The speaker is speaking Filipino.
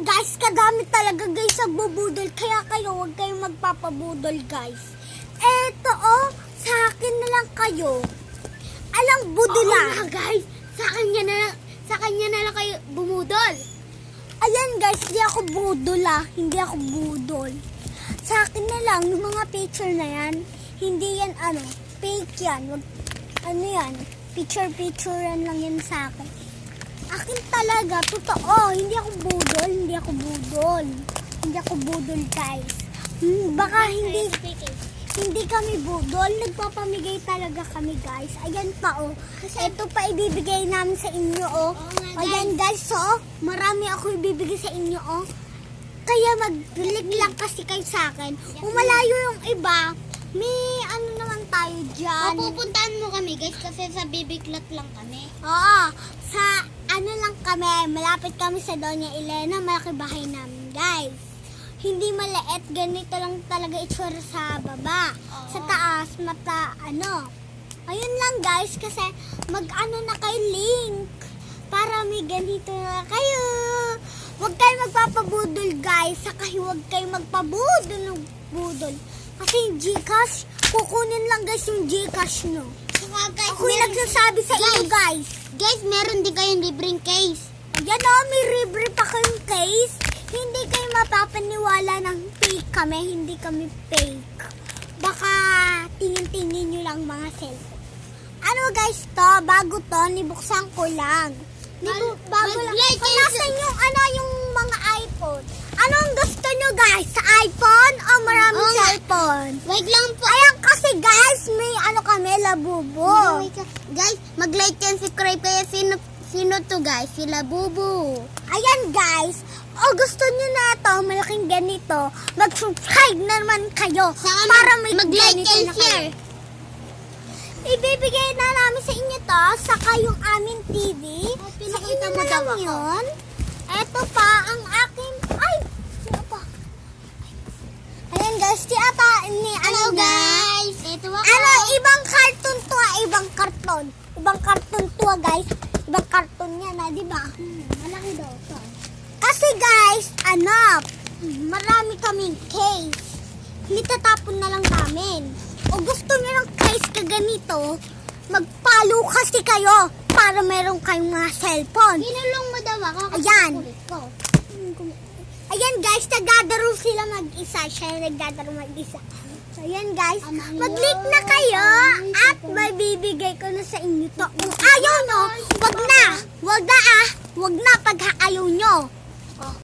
guys, kadami talaga guys nagbubudol. Kaya kayo, huwag kayong magpapabudol guys. Eto sa akin na lang kayo. Alang budula. Oo nga guys, sa kanya na lang kayo bumudol. Ayan guys, hindi ako budol Hindi ako budol. Sa akin na lang, yung mga picture na yan, hindi yan fake yan. Yan, picture-picturean lang yan sa akin. Akin talaga, totoo. Hindi ako budol. Hindi ako budol guys. Baka hindi kami budol. Nagpapamigay talaga kami guys. Ayan pa Ito pa ibibigay namin sa inyo Ayan guys marami ako ibibigay sa inyo Kaya mag-click lang kasi kayo sa akin. Umalayo yung iba. May naman tayo dyan. Pupuntahan mo kami guys kasi sa bibiglat lang kami. Oo. Sa lang kami. Malapit kami sa Doña Elena. Malaki bahay namin guys. Hindi maliit. Ganito lang talaga itsura sa baba. Oo. Sa taas, mata, Ayun lang guys. Kasi na kayo link. Para may ganito na kayo. Huwag kayo magpapabudol guys. Saka huwag kayo magpabudol ng budol. Kasi yung Gcash, kukunin lang guys yung Gcash nyo. Guys, Ako yung nagsasabi sa inyo guys. Guys, meron din kayong libreng case. Ayan may libre pa kayong case. Hindi kayo mapapaniwala ng fake kami. Hindi kami fake. Baka tingin-tingin nyo lang mga cellphone. Guys to? Bago to, nibuksan ko lang. Bago lang. Kung nasan yung mga iPhone. Anong gusto nyo guys? Sa iPhone o maraming cellphone? Wait lang po. Ayan kasi guys, may kami, Labubo. Guys, mag-like and subscribe kayo. Sino to guys? Si Labubo. Ayan guys, gusto nyo na ito, malaking ganito, mag-subscribe naman kayo para may mag-like ganito and na share. kayo. Ibibigay na namin sa inyo to, saka yung aming TV. Sa inyo na lang yun. Ito pa, ang aking, sino pa? Ayan guys, Hello guys. Ito ako. Ibang cartoon to ibang cartoon. Ibang cartoon to guys. Ibang cartoon yan diba? Malaki daw to. Kasi guys, marami kaming case. Nitatapon na lang namin. O gusto nyo ng case ka ganito, magpalo kasi kayo para meron kayong mga cellphone. Kinulong mo daw ako kasi Ayan. kulit ko. Ayan guys, nagdadaro sila mag-isa. Siya nagdadaro mag-isa. So ayan guys, mag-click na kayo at mabibigay ko na sa inyo to. Kung ayaw nyo, wag na pag ayaw nyo.